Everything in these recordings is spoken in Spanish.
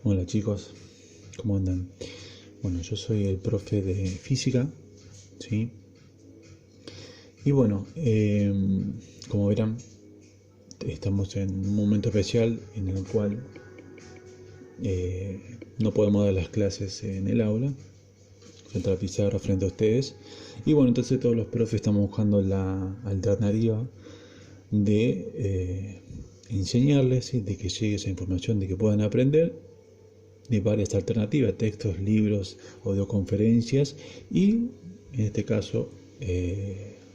Hola chicos, ¿cómo andan? Bueno, yo soy el profe de física, ¿sí? Y bueno, como verán, estamos en un momento especial en el cual no podemos dar las clases en el aula, frente a la pizarra, frente a ustedes. Y bueno, entonces todos los profes estamos buscando la alternativa de enseñarles, ¿sí? De que llegue esa información, de que puedan aprender de varias alternativas, textos, libros, audioconferencias y, en este caso,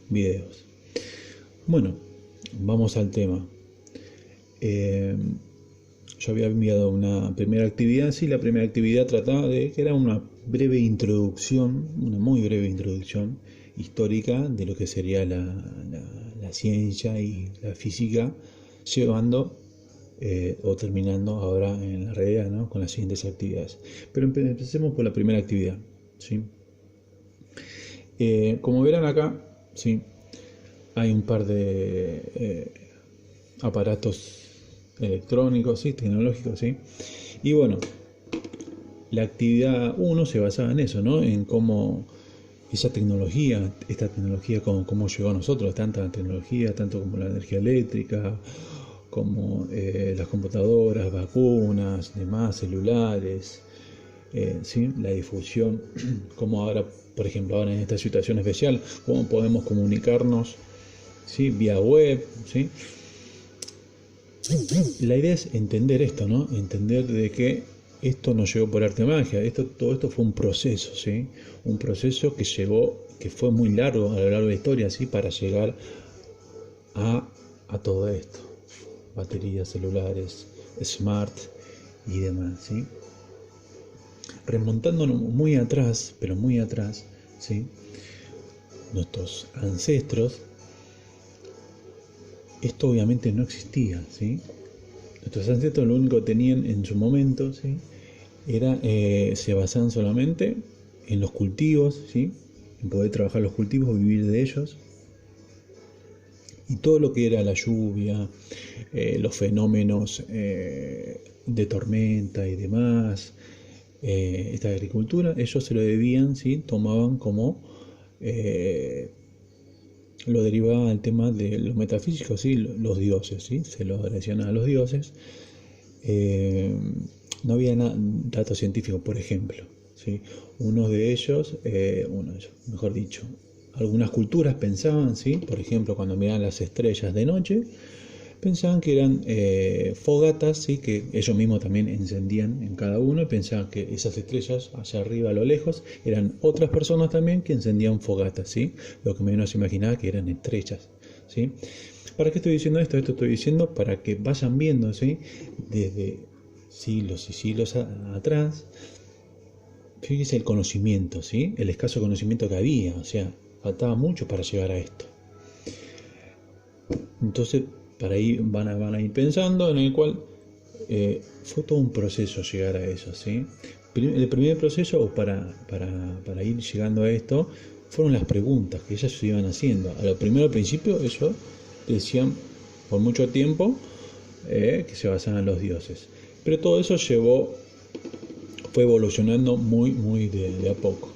videos. Bueno, vamos al tema. Yo había enviado una primera actividad, sí, la primera actividad trataba de que era una breve introducción, una muy breve introducción histórica de lo que sería la ciencia y la física, llevando o terminando ahora en la realidad, ¿no? Con las siguientes actividades. Pero empecemos por la primera actividad, ¿sí? Como verán acá, ¿sí? Hay un par de aparatos electrónicos, ¿sí? Tecnológicos, ¿sí? Y bueno, la actividad 1 se basaba en eso, ¿no? En cómo esta tecnología, cómo llegó a nosotros, tanta tecnología, tanto como la energía eléctrica, como las computadoras, vacunas, demás, celulares, ¿sí? La difusión, como ahora, por ejemplo, ahora en esta situación especial, cómo podemos comunicarnos, ¿sí? Vía web, ¿sí? La idea es entender esto, ¿no? Entender de que esto no llegó por arte de magia, todo esto fue un proceso, ¿sí? Un proceso que que fue muy largo a lo largo de la historia, ¿sí? Para llegar a todo esto. Baterías, celulares, smart y demás, ¿sí? Remontándonos muy atrás, pero muy atrás, ¿sí? Nuestros ancestros, esto obviamente no existía, ¿sí? Nuestros ancestros lo único que tenían en su momento, ¿sí? Se basaban solamente en los cultivos, ¿sí? En poder trabajar los cultivos, vivir de ellos. Y todo lo que era la lluvia, los fenómenos de tormenta y demás, esta agricultura, ellos se lo debían, ¿sí? Tomaban como lo derivaba al tema de los metafísicos, ¿sí? Los dioses, ¿sí? Se lo agradecían a los dioses. No había datos científicos, por ejemplo, ¿sí? Uno de ellos, mejor dicho, algunas culturas pensaban, ¿sí? Por ejemplo, cuando miraban las estrellas de noche, pensaban que eran fogatas, ¿sí? Que ellos mismos también encendían en cada uno y pensaban que esas estrellas allá arriba a lo lejos eran otras personas también que encendían fogatas, ¿sí? Lo que menos se imaginaba que eran estrellas, ¿sí? ¿Para qué estoy diciendo esto? Esto estoy diciendo para que vayan viendo, ¿sí? Desde siglos y siglos atrás, fíjese el conocimiento, ¿sí? El escaso conocimiento que había, o sea, faltaba mucho para llegar a esto. Entonces, para ahí van a ir pensando, en el cual fue todo un proceso llegar a eso, ¿sí? El primer proceso para ir llegando a esto fueron las preguntas que ellas se iban haciendo. Al principio ellos decían por mucho tiempo que se basaban en los dioses, pero todo eso fue evolucionando muy de a poco.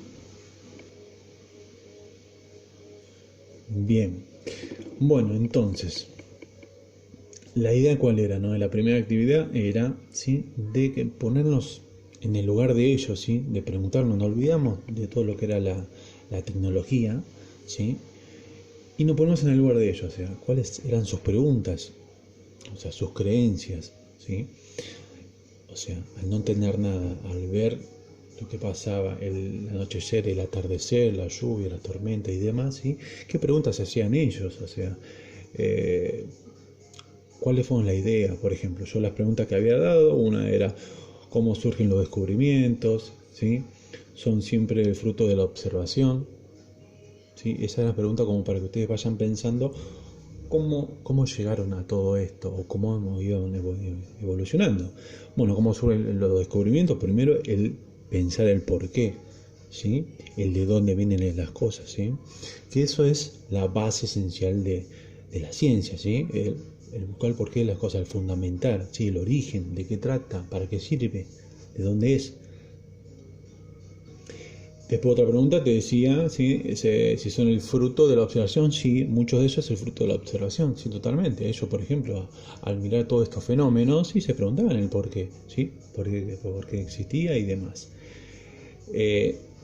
Bien, bueno, entonces la idea cuál era, ¿no? La primera actividad era, ¿sí? De que ponernos en el lugar de ellos, ¿sí? De preguntarnos, nos olvidamos de todo lo que era la tecnología, ¿sí? Y nos ponemos en el lugar de ellos, o sea, cuáles eran sus preguntas, o sea, sus creencias, ¿sí? O sea, al no entender nada, al ver lo que pasaba, el anochecer, el atardecer, la lluvia, la tormenta y demás, ¿sí? ¿Qué preguntas se hacían ellos? O sea, ¿cuáles fueron la idea? Por ejemplo, yo las preguntas que había dado, una era cómo surgen los descubrimientos, ¿sí? Son siempre el fruto de la observación, ¿sí? Esa es la pregunta como para que ustedes vayan pensando cómo llegaron a todo esto o cómo hemos ido evolucionando. Bueno, ¿cómo surgen los descubrimientos? Primero, el pensar el por qué, ¿sí? El de dónde vienen las cosas, ¿sí? Que eso es la base esencial de la ciencia, ¿sí? El buscar el porqué de las cosas, el fundamental, ¿sí? El origen, de qué trata, para qué sirve, de dónde es. Después otra pregunta te decía, ¿sí? Si son el fruto de la observación. Sí, muchos de ellos es el fruto de la observación, sí, totalmente. Ellos, por ejemplo, al mirar todos estos fenómenos, sí, se preguntaban el por qué, ¿sí? Por qué existía y demás.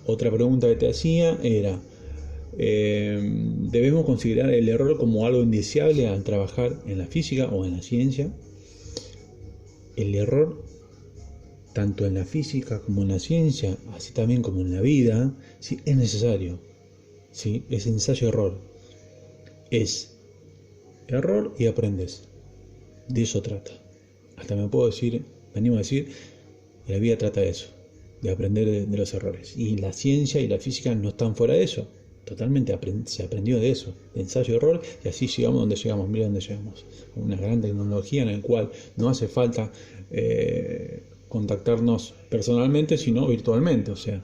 Otra pregunta que te hacía era, ¿debemos considerar el error como algo indeseable al trabajar en la física o en la ciencia? El error, tanto en la física como en la ciencia, así también como en la vida, sí, es necesario. ¿Sí? Es ensayo-error. Es error y aprendes. De eso trata. Hasta me animo a decir, que la vida trata de eso, de aprender de los errores. Y la ciencia y la física no están fuera de eso. Totalmente se aprendió de eso, de ensayo-error, y así llegamos donde llegamos. Mira donde llegamos. Una gran tecnología en la cual no hace falta contactarnos personalmente, sino virtualmente. O sea,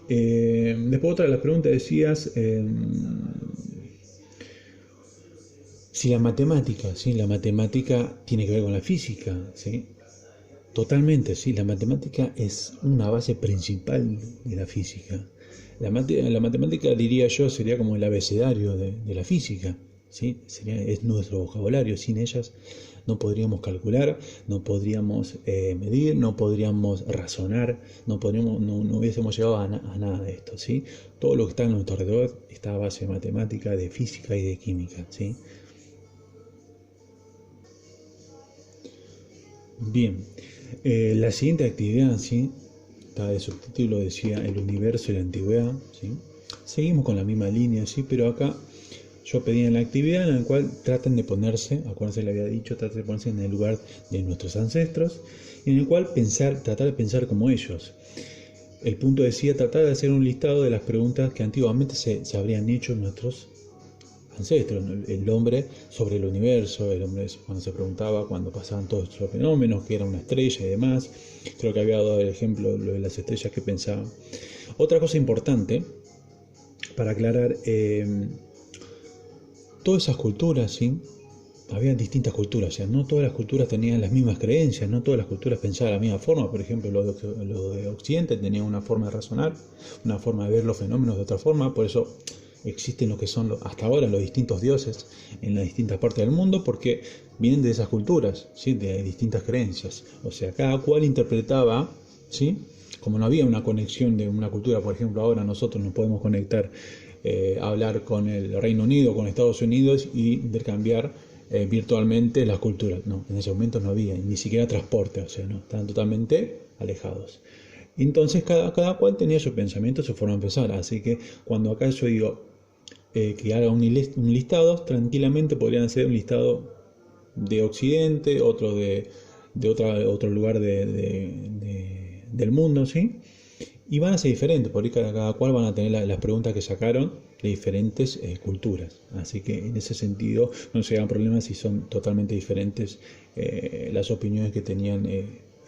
después otra de las preguntas decías si la matemática, ¿sí? La matemática tiene que ver con la física, ¿sí? Totalmente, sí, la matemática es una base principal de la física. La matemática, diría yo, sería como el abecedario de la física, ¿sí? Es nuestro vocabulario. Sin ellas no podríamos calcular, no podríamos medir, no podríamos razonar, no hubiésemos llegado a nada de esto, ¿sí? Todo lo que está en nuestro alrededor está a base de matemática, de física y de química, ¿sí? Bien, la siguiente actividad, ¿sí? De subtítulo decía el universo y la antigüedad, ¿sí? Seguimos con la misma línea, ¿sí? Pero acá yo pedí en la actividad en la cual traten de ponerse, acuérdense, le había dicho, traten de ponerse en el lugar de nuestros ancestros, y en el cual tratar de pensar como ellos. El punto decía tratar de hacer un listado de las preguntas que antiguamente se habrían hecho nuestros ancestros, el hombre sobre el universo, el hombre cuando se preguntaba cuando pasaban todos estos fenómenos, que era una estrella y demás. Creo que había dado el ejemplo lo de las estrellas que pensaban. Otra cosa importante para aclarar, todas esas culturas, ¿sí? Había distintas culturas, o sea, no todas las culturas tenían las mismas creencias, no todas las culturas pensaban de la misma forma. Por ejemplo, los de Occidente tenían una forma de razonar, una forma de ver los fenómenos de otra forma. Por eso existen lo que son hasta ahora los distintos dioses en las distintas partes del mundo, porque vienen de esas culturas, ¿sí? De distintas creencias. O sea, cada cual interpretaba, ¿sí? Como no había una conexión de una cultura. Por ejemplo, ahora nosotros nos podemos conectar, hablar con el Reino Unido, con Estados Unidos y intercambiar virtualmente las culturas. No, en ese momento no había ni siquiera transporte, o sea, no, estaban totalmente alejados. Entonces cada cual tenía su pensamiento, su forma de pensar. Así que cuando acá yo digo que haga un listado, tranquilamente podrían hacer un listado de Occidente, otro de otro lugar del mundo, ¿sí? Y van a ser diferentes, porque cada cual van a tener las preguntas que sacaron de diferentes culturas. Así que en ese sentido no se hagan problemas si son totalmente diferentes las opiniones que tenían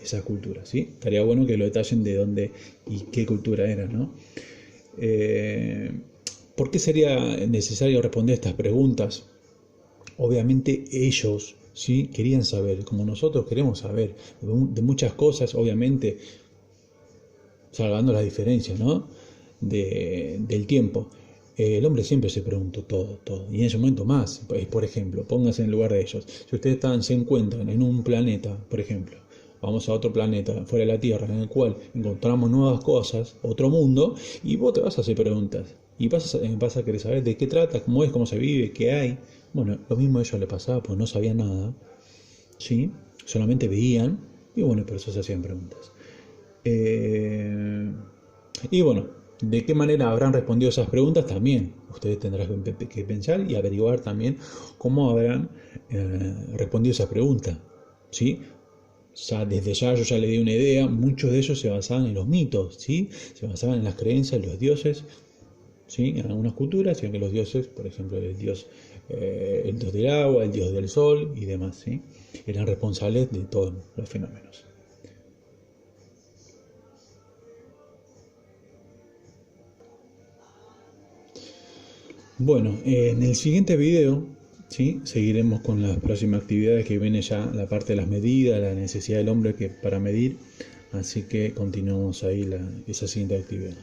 esas culturas, ¿sí? Estaría bueno que lo detallen de dónde y qué cultura era, ¿no? ¿Por qué sería necesario responder estas preguntas? Obviamente ellos, ¿sí? Querían saber, como nosotros queremos saber, de muchas cosas, obviamente, salvando las diferencias, ¿no? Del tiempo. El hombre siempre se preguntó todo. Y en ese momento más. Por ejemplo, pónganse en el lugar de ellos. Si ustedes se encuentran en un planeta, por ejemplo, vamos a otro planeta, fuera de la Tierra, en el cual encontramos nuevas cosas, otro mundo, y vos te vas a hacer preguntas. Y vas a querer saber de qué trata, cómo es, cómo se vive, qué hay. Bueno, lo mismo a ellos les pasaba, pues no sabían nada, ¿sí? Solamente veían, y bueno, por eso se hacían preguntas. Y bueno, ¿de qué manera habrán respondido esas preguntas? También ustedes tendrán que pensar y averiguar también cómo habrán respondido esas preguntas, ¿sí? Ya, desde ya yo ya le di una idea. Muchos de ellos se basaban en los mitos, ¿sí? Se basaban en las creencias de los dioses, ¿sí? En algunas culturas decían que los dioses, por ejemplo, el dios del agua, el dios del sol y demás, ¿sí? Eran responsables de todos los fenómenos. Bueno, en el siguiente video ¿sí? Seguiremos con las próximas actividades que viene ya la parte de las medidas, la necesidad del hombre que para medir, así que continuamos ahí esa siguiente actividad.